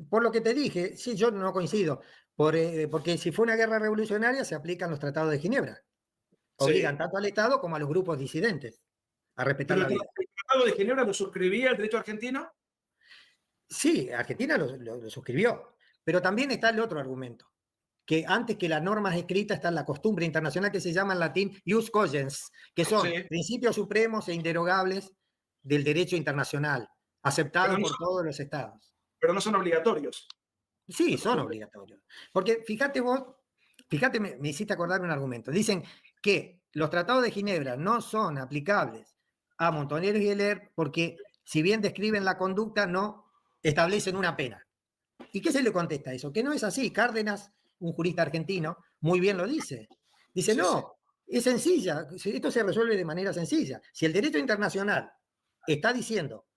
Por lo que te dije, sí, yo no coincido. Porque si fue una guerra revolucionaria, se aplican los tratados de Ginebra. Obligan tanto al Estado como a los grupos disidentes a respetar la vida. ¿El Tratado de Ginebra lo suscribía el derecho argentino? Sí, Argentina lo suscribió. Pero también está el otro argumento. que antes que las normas escritas está la costumbre internacional que se llama en latín ius cogens, que son principios supremos e inderogables del derecho internacional, aceptados por todos los estados. Pero no son obligatorios. Sí, son obligatorios. Porque fíjate vos, me hiciste acordar un argumento. Dicen que los tratados de Ginebra no son aplicables a Montoneros y Heller porque si bien describen la conducta, no establecen una pena. ¿Y qué se le contesta a eso? Que no es así. Cárdenas, un jurista argentino, muy bien lo dice. Dice, Sí, no, es sencilla. Esto se resuelve de manera sencilla. Si el derecho internacional está diciendo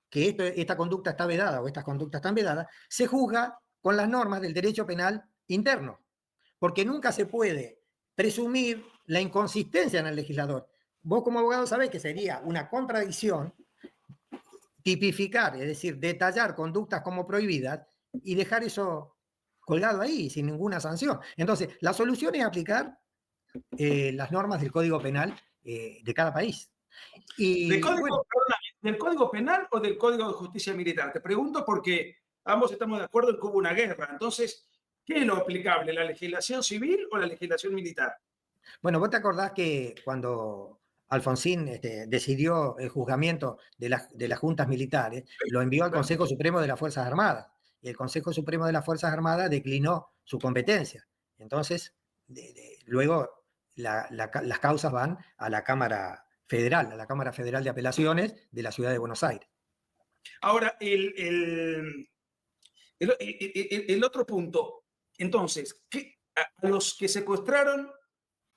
que esta conducta está vedada o estas conductas están vedadas, se juzga con las normas del derecho penal interno. Porque nunca se puede presumir la inconsistencia en el legislador. Vos como abogado sabés que sería una contradicción tipificar, es decir, detallar conductas como prohibidas y dejar eso colgado ahí, sin ninguna sanción. Entonces, la solución es aplicar las normas del Código Penal de cada país. Y, ¿Del Código Penal o del Código de Justicia Militar? Te pregunto porque ambos estamos de acuerdo en que hubo una guerra. Entonces, ¿qué es lo aplicable? ¿La legislación civil o la legislación militar? Bueno, vos te acordás que cuando Alfonsín decidió el juzgamiento de las juntas militares, lo envió al Consejo Supremo de las Fuerzas Armadas. Y el Consejo Supremo de las Fuerzas Armadas declinó su competencia. Entonces, luego las causas van a la Cámara Federal, a la Cámara Federal de Apelaciones de la Ciudad de Buenos Aires. Ahora, el otro punto. Entonces, a los que secuestraron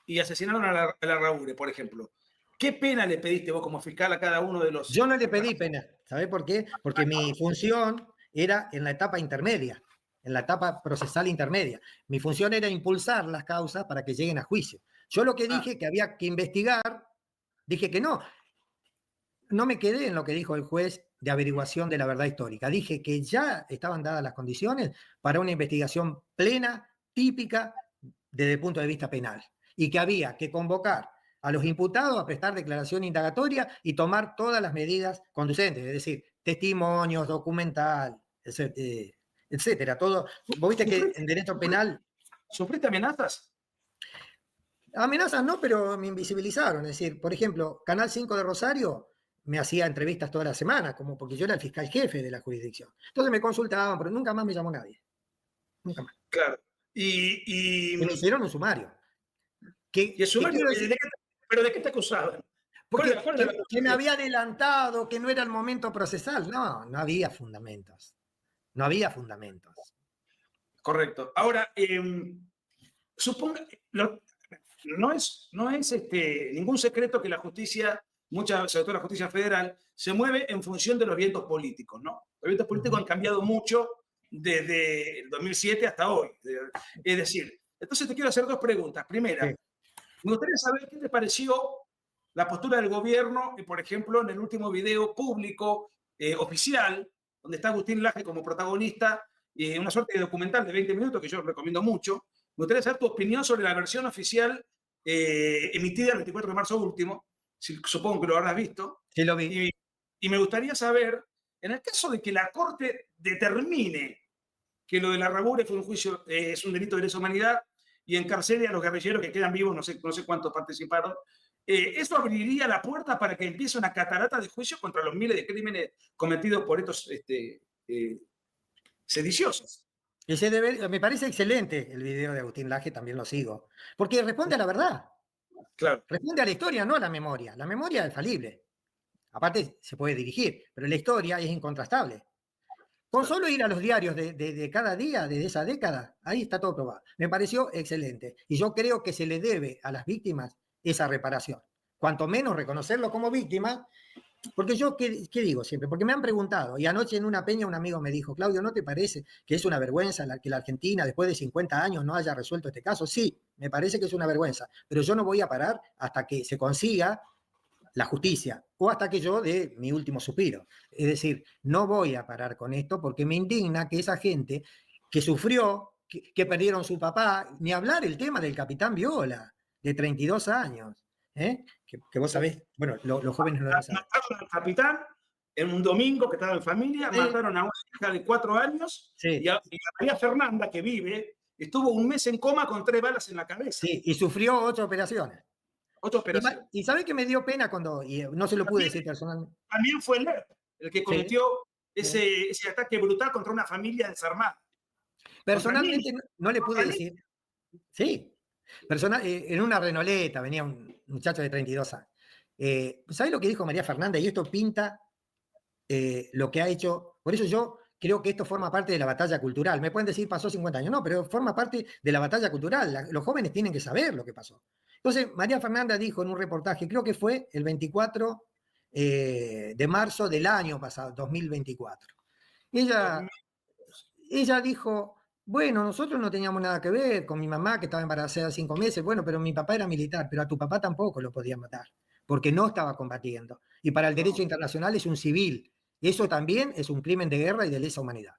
y asesinaron a Larrabure, por ejemplo, ¿qué pena le pediste vos como fiscal a cada uno de los...? Yo no le pedí pena. ¿Sabés por qué? Porque mi función era en la etapa intermedia, en la etapa procesal intermedia. Mi función era impulsar las causas para que lleguen a juicio. Yo lo que dije que había que investigar, dije que no. No me quedé en lo que dijo el juez de averiguación de la verdad histórica. Dije que ya estaban dadas las condiciones para una investigación plena, típica, desde el punto de vista penal. Y que había que convocar a los imputados a prestar declaración indagatoria y tomar todas las medidas conducentes, es decir, testimonios, documental, etcétera. Todo. Vos viste que en derecho penal... ¿Sufriste amenazas? Amenazas no, pero me invisibilizaron. Es decir, por ejemplo, Canal 5 de Rosario me hacía entrevistas toda la semana, como porque yo era el fiscal jefe de la jurisdicción. Entonces me consultaban, pero nunca más me llamó nadie. Nunca más. Claro. Y me hicieron un sumario. ¿Y el sumario? ¿Pero de qué te acusaban? Porque que me había adelantado, que no era el momento procesal. No, no había fundamentos. No había fundamentos. Correcto. Ahora, suponga, no es ningún secreto que la justicia, sobre todo la justicia federal, se mueve en función de los vientos políticos, ¿no? Los vientos políticos han cambiado mucho desde el 2007 hasta hoy. Es decir, entonces te quiero hacer dos preguntas. Primera, sí. Me gustaría saber qué te pareció la postura del gobierno, por ejemplo, en el último video público oficial, donde está Agustín Laje como protagonista, una suerte de documental de 20 minutos que yo recomiendo mucho. Me gustaría saber tu opinión sobre la versión oficial emitida el 24 de marzo último. Supongo que lo habrás visto. Sí, lo vi. Y me gustaría saber, en el caso de que la Corte determine que lo de Larrabure fue un juicio, es un delito de lesa humanidad, y encarcele a los guerrilleros que quedan vivos, no sé cuántos participaron, ¿eso abriría la puerta para que empiece una catarata de juicios contra los miles de crímenes cometidos por estos sediciosos? Me parece excelente el video de Agustín Laje, también lo sigo, porque responde a la verdad. Claro. Responde a la historia, no a la memoria. La memoria es falible. Aparte, se puede dirigir, pero la historia es incontrastable. Con solo ir a los diarios de cada día, de esa década, ahí está todo probado. Me pareció excelente. Y yo creo que se le debe a las víctimas esa reparación. Cuanto menos reconocerlo como víctima, porque yo, ¿qué digo siempre? Porque me han preguntado, y anoche en una peña un amigo me dijo, Claudio, ¿no te parece que es una vergüenza que la Argentina, después de 50 años, no haya resuelto este caso? Sí, me parece que es una vergüenza, pero yo no voy a parar hasta que se consiga la justicia, o hasta que yo dé mi último suspiro. Es decir, no voy a parar con esto porque me indigna que esa gente que sufrió, que perdieron su papá, ni hablar el tema del capitán Viola, de 32 años, que vos sabés, bueno, los jóvenes no lo saben. Mataron al capitán en un domingo que estaba en familia, sí. Mataron a una hija de 4 años, sí. y a María Fernanda, que vive estuvo un mes en coma con 3 balas en la cabeza. Sí, y sufrió 8 operaciones. 8 operaciones. Y ¿sabe qué me dio pena cuando, y no se lo pude También, decir personalmente? también fue Lerp el que cometió ese ataque brutal contra una familia desarmada. Personalmente no le pude contra decir. Sí, en una renoleta venía un muchacho de 32 años. ¿Sabe lo que dijo María Fernanda? Y esto pinta lo que ha hecho. Por eso yo creo que esto forma parte de la batalla cultural. Me pueden decir, pasó 50 años. No, pero forma parte de la batalla cultural. Los jóvenes tienen que saber lo que pasó. Entonces, María Fernanda dijo en un reportaje, creo que fue el 24 de marzo del año pasado, 2024. Ella dijo, bueno, nosotros no teníamos nada que ver con mi mamá que estaba embarazada 5 meses, bueno, pero mi papá era militar, pero a tu papá tampoco lo podían matar, porque no estaba combatiendo. Y para el derecho internacional es un civil. Eso también es un crimen de guerra y de lesa humanidad.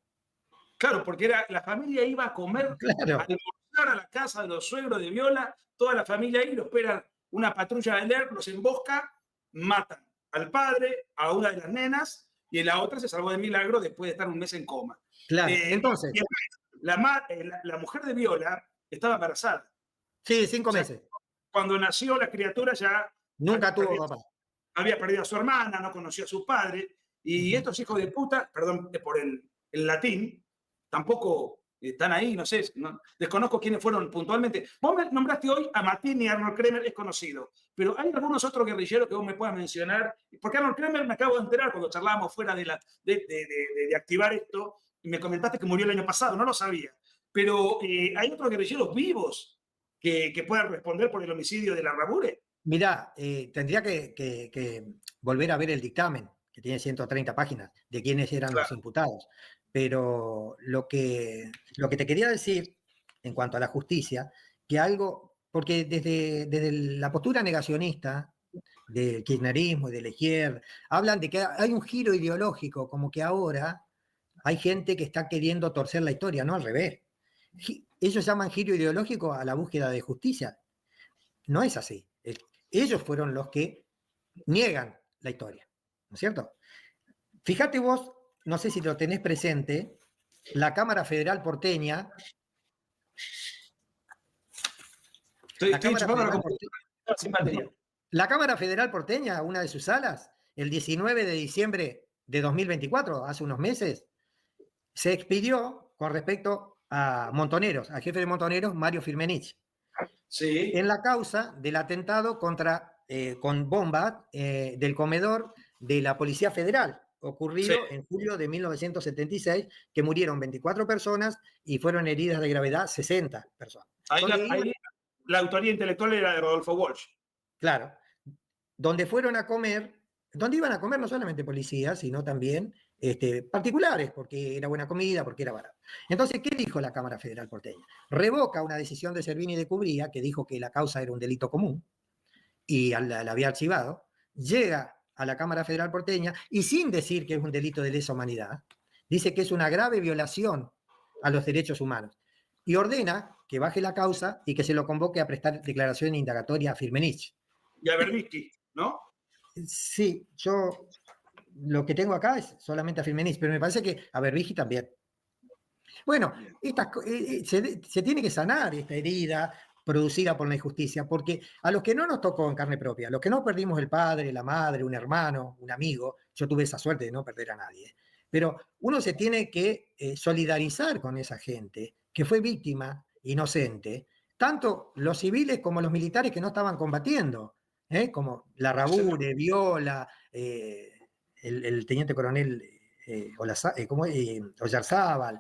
Claro, porque la familia iba a comer, claro, a almorzar a la casa de los suegros de Viola, toda la familia ahí, lo esperan una patrulla de Lerp, los embosca, matan al padre, a una de las nenas, y la otra se salvó de milagro después de estar un mes en coma. Claro, entonces. La mujer de Viola estaba embarazada. Sí, 5 meses. Cuando nació la criatura ya nunca tuvo papá. Había perdido a su hermana, no conoció a su padre, y estos hijos de puta, perdón por el latín, tampoco están ahí, no sé, desconozco quiénes fueron puntualmente. Vos me nombraste hoy a Matin y Arnold Kremer, es conocido, pero hay algunos otros guerrilleros que vos me puedas mencionar, porque Arnold Kremer me acabo de enterar cuando charlábamos fuera de activar esto, y me comentaste que murió el año pasado, no lo sabía, pero hay otros guerrilleros vivos que puedan responder por el homicidio de Larrabure. Mirá, tendría que volver a ver el dictamen, que tiene 130 páginas, de quiénes eran los imputados. Pero lo que te quería decir en cuanto a la justicia, que algo, porque desde la postura negacionista del kirchnerismo y de la izquierda, hablan de que hay un giro ideológico, como que ahora hay gente que está queriendo torcer la historia, no al revés. Ellos llaman giro ideológico a la búsqueda de justicia. No es así. Ellos fueron los que niegan la historia, ¿no es cierto? Fíjate vos, no sé si lo tenés presente, la Cámara Federal porteña. La Cámara Federal porteña, una de sus salas, el 19 de diciembre de 2024, hace unos meses, se expidió con respecto a Montoneros, al jefe de Montoneros, Mario Firmenich. Sí. En la causa del atentado con bomba del comedor de la Policía Federal, ocurrido en julio de 1976, que murieron 24 personas y fueron heridas de gravedad 60 personas. Ahí la autoría intelectual era de Rodolfo Walsh. Claro. Donde fueron a comer, donde iban a comer no solamente policías, sino también particulares, porque era buena comida, porque era barato. Entonces, ¿qué dijo la Cámara Federal porteña? Revoca una decisión de Servini de Cubría, que dijo que la causa era un delito común, y la había archivado, llega a la Cámara Federal porteña, y sin decir que es un delito de lesa humanidad, dice que es una grave violación a los derechos humanos, y ordena que baje la causa y que se lo convoque a prestar declaración indagatoria a Firmenich. Y a Berbisky, ¿no? Sí, yo lo que tengo acá es solamente a Firmenich, pero me parece que a Berbisky también. Bueno, se tiene que sanar esta herida producida por la injusticia, porque a los que no nos tocó en carne propia, a los que no perdimos el padre, la madre, un hermano, un amigo, yo tuve esa suerte de no perder a nadie, pero uno se tiene que solidarizar con esa gente que fue víctima inocente, tanto los civiles como los militares que no estaban combatiendo, como Larrabure, Viola, el teniente coronel Oyarzábal.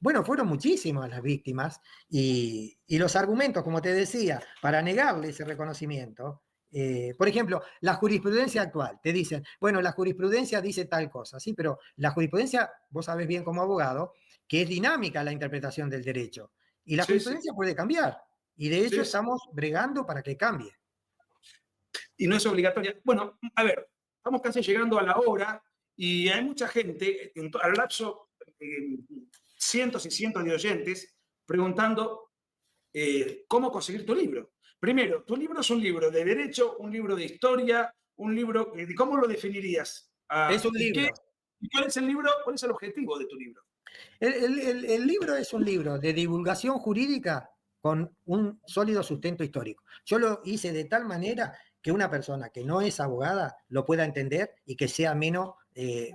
Bueno, fueron muchísimas las víctimas y los argumentos, como te decía, para negarle ese reconocimiento. Por ejemplo, la jurisprudencia actual, te dicen, bueno, la jurisprudencia dice tal cosa, sí, pero la jurisprudencia, vos sabés bien como abogado, que es dinámica la interpretación del derecho, y la jurisprudencia puede cambiar, y de hecho estamos bregando para que cambie. Y no es obligatoria. Bueno, a ver, estamos casi llegando a la hora, y hay mucha gente, al lapso, cientos y cientos de oyentes, preguntando cómo conseguir tu libro. Primero, tu libro es un libro de derecho, un libro de historia, un libro, ¿cómo lo definirías? Es un libro. ¿Y cuál es el libro? ¿Cuál es el objetivo de tu libro? El libro es un libro de divulgación jurídica con un sólido sustento histórico. Yo lo hice de tal manera que una persona que no es abogada lo pueda entender y que sea menos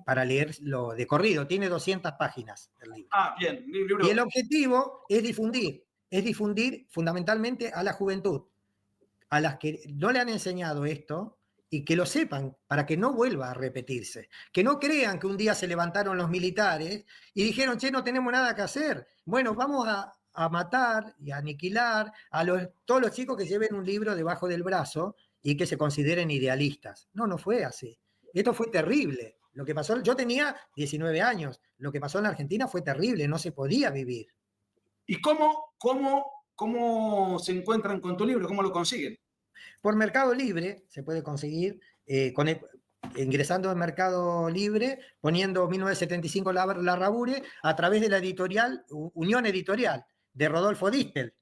para leerlo de corrido. Tiene 200 páginas el libro. Ah, bien, libro. Y el objetivo es difundir fundamentalmente a la juventud, a las que no le han enseñado esto, y que lo sepan para que no vuelva a repetirse. Que no crean que un día se levantaron los militares y dijeron, che, no tenemos nada que hacer. Bueno, vamos a matar y a aniquilar a todos los chicos que lleven un libro debajo del brazo y que se consideren idealistas. No, no fue así. Esto fue terrible. Lo que pasó, yo tenía 19 años. Lo que pasó en Argentina fue terrible, no se podía vivir. ¿Y cómo se encuentran con tu libro? ¿Cómo lo consiguen? Por Mercado Libre se puede conseguir ingresando en Mercado Libre, poniendo 1975 Larrabure a través de la editorial Unión Editorial de Rodolfo Distel,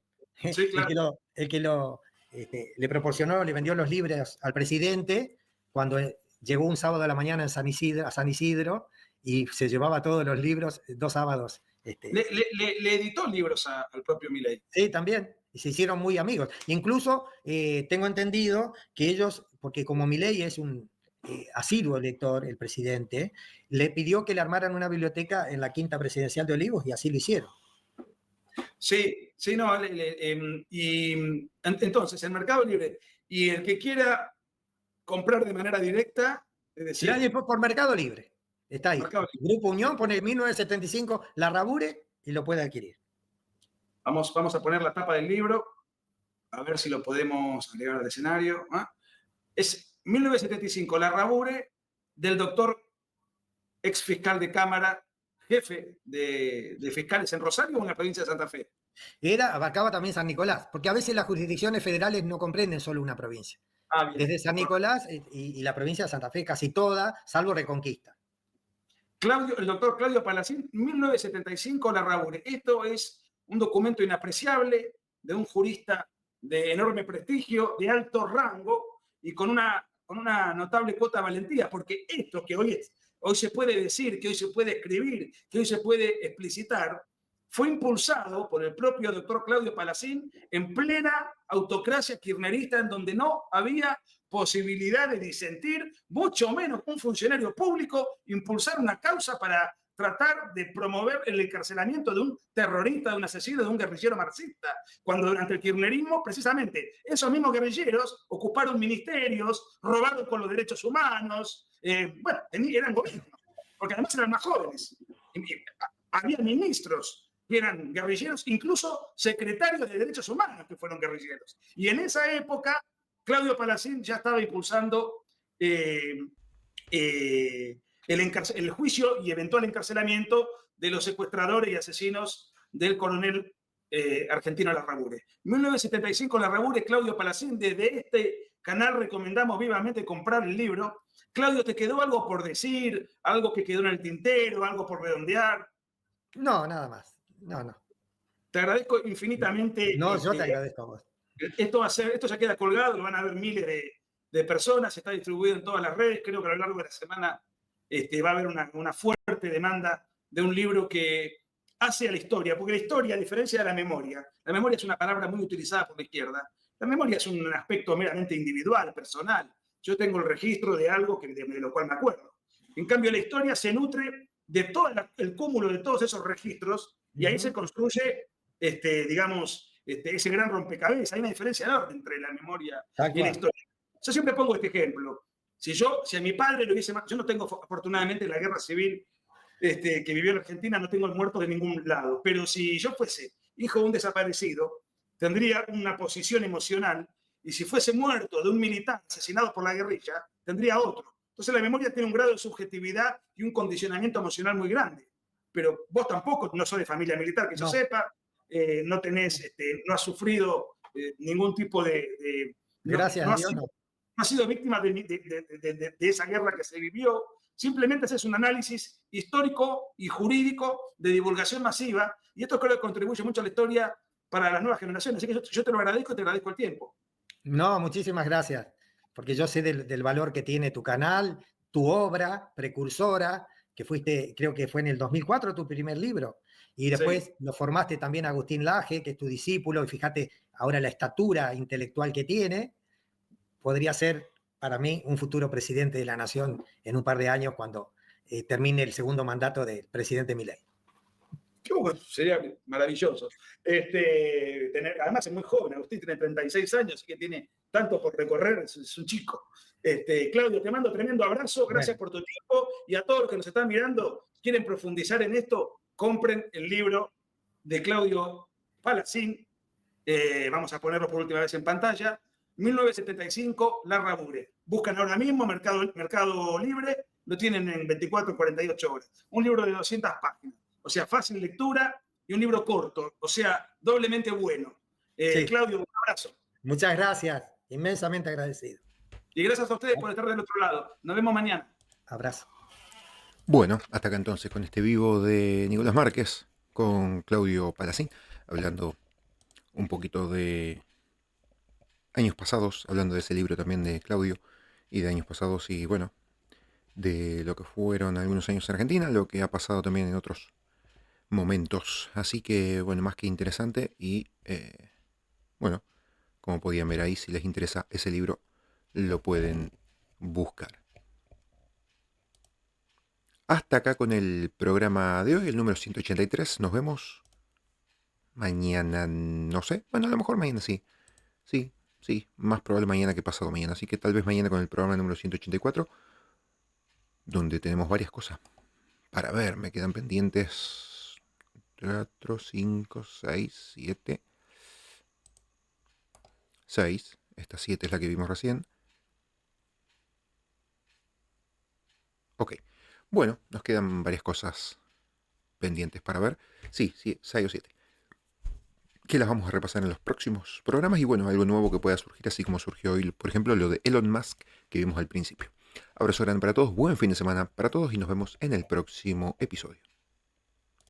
Sí, claro. el que le proporcionó, le vendió los libros al presidente cuando llegó un sábado a la mañana a San Isidro y se llevaba todos los libros 2 sábados. Le editó libros al propio Milei. Sí, también. Y se hicieron muy amigos. Incluso tengo entendido que ellos, porque como Milei es un asiduo lector, el presidente, le pidió que le armaran una biblioteca en la Quinta Presidencial de Olivos y así lo hicieron. Sí, sí, no. Y entonces, el Mercado Libre. Y el que quiera comprar de manera directa, es decir, por Mercado Libre. Está ahí. Mercado Libre. Grupo Unión pone 1975 Larrabure y lo puede adquirir. Vamos a poner la tapa del libro, a ver si lo podemos agregar al escenario. Es 1975, Larrabure, del doctor ex fiscal de Cámara, jefe de fiscales en Rosario o en la provincia de Santa Fe. Abarcaba también San Nicolás, porque a veces las jurisdicciones federales no comprenden solo una provincia. Bien. Desde San Nicolás y la provincia de Santa Fe, casi toda, salvo Reconquista. El doctor Claudio Palacín, 1975, Larrabure. Esto es un documento inapreciable de un jurista de enorme prestigio, de alto rango y con una notable cuota de valentía, porque esto que hoy se puede decir, que hoy se puede escribir, que hoy se puede explicitar, fue impulsado por el propio doctor Claudio Palacín en plena autocracia kirchnerista, en donde no había posibilidad de disentir, mucho menos un funcionario público impulsar una causa para tratar de promover el encarcelamiento de un terrorista, de un asesino, de un guerrillero marxista, cuando durante el kirchnerismo, precisamente, esos mismos guerrilleros ocuparon ministerios, robaron con los derechos humanos, eran gobiernos, porque además eran más jóvenes. Había ministros que eran guerrilleros, incluso secretarios de derechos humanos que fueron guerrilleros. Y en esa época, Claudio Palacín ya estaba impulsando el juicio y eventual encarcelamiento de los secuestradores y asesinos del coronel argentino Larrabure. 1975, Larrabure, Claudio Palacín. Desde este canal recomendamos vivamente comprar el libro. Claudio, ¿te quedó algo por decir? ¿Algo que quedó en el tintero? ¿Algo por redondear? No, nada más. No. Te agradezco infinitamente. No, yo te agradezco a vos. Esto ya queda colgado, lo van a ver miles de personas, está distribuido en todas las redes. Creo que a lo largo de la semana va a haber una fuerte demanda de un libro que hace a la historia, porque la historia, a diferencia de la memoria es una palabra muy utilizada por la izquierda. La memoria es un aspecto meramente individual, personal. Yo tengo el registro de algo de lo cual me acuerdo. En cambio, la historia se nutre de todo el cúmulo de todos esos registros y ahí se construye, ese gran rompecabezas. Hay una diferencia enorme entre la memoria y la historia. Yo siempre pongo este ejemplo. Si a mi padre lo hubiese... Yo no tengo, afortunadamente, la guerra civil que vivió en Argentina, no tengo muertos de ningún lado. Pero si yo fuese hijo de un desaparecido, tendría una posición emocional. Y si fuese muerto de un militar asesinado por la guerrilla, tendría otro. Entonces la memoria tiene un grado de subjetividad y un condicionamiento emocional muy grande. Pero vos tampoco, no sos de familia militar, que yo sepa, no has sufrido ningún tipo de... Gracias a Dios, no. No has sido víctima de esa guerra que se vivió. Simplemente haces un análisis histórico y jurídico de divulgación masiva, y esto creo que contribuye mucho a la historia para las nuevas generaciones. Así que yo te lo agradezco y te agradezco el tiempo. No, muchísimas gracias, porque yo sé del valor que tiene tu canal, tu obra precursora, que fuiste, creo que fue en el 2004 tu primer libro, y después Sí. lo formaste también a Agustín Laje, que es tu discípulo, y fíjate ahora la estatura intelectual que tiene, podría ser para mí un futuro presidente de la nación en un par de años cuando termine el segundo mandato del presidente Milei. Qué bueno, sería maravilloso. Además es muy joven, Agustín tiene 36 años, así que tiene tanto por recorrer, es un chico. Claudio, te mando tremendo abrazo, gracias por tu tiempo, y a todos los que nos están mirando, quieren profundizar en esto, compren el libro de Claudio Palacín, vamos a ponerlo por última vez en pantalla, 1975, La Rabure. Buscan ahora mismo Mercado Libre, lo tienen en 24 o 48 horas. Un libro de 200 páginas. O sea, fácil lectura y un libro corto, o sea, doblemente bueno. Sí. Claudio, un abrazo. Muchas gracias, inmensamente agradecido. Y gracias a ustedes por estar del otro lado. Nos vemos mañana. Abrazo. Bueno, hasta acá entonces con este vivo de Nicolás Márquez, con Claudio Palacín, hablando un poquito de años pasados, hablando de ese libro también de Claudio y de años pasados y bueno, de lo que fueron algunos años en Argentina, lo que ha pasado también en otros momentos. Así que bueno, más que interesante y bueno, como podían ver ahí, si les interesa ese libro, lo pueden buscar. Hasta acá con el programa de hoy, el número 183. Nos vemos mañana, no sé. Bueno, a lo mejor mañana sí. Sí, más probable mañana que pasado mañana. Así que tal vez mañana con el programa número 184, donde tenemos varias cosas para ver. Me quedan pendientes 4, 5, 6, 7. 6. Esta 7 es la que vimos recién. Ok. Bueno, nos quedan varias cosas pendientes para ver. Sí, 6 o 7. Que las vamos a repasar en los próximos programas y bueno, algo nuevo que pueda surgir, así como surgió hoy, por ejemplo, lo de Elon Musk que vimos al principio. Abrazo grande para todos, buen fin de semana para todos y nos vemos en el próximo episodio.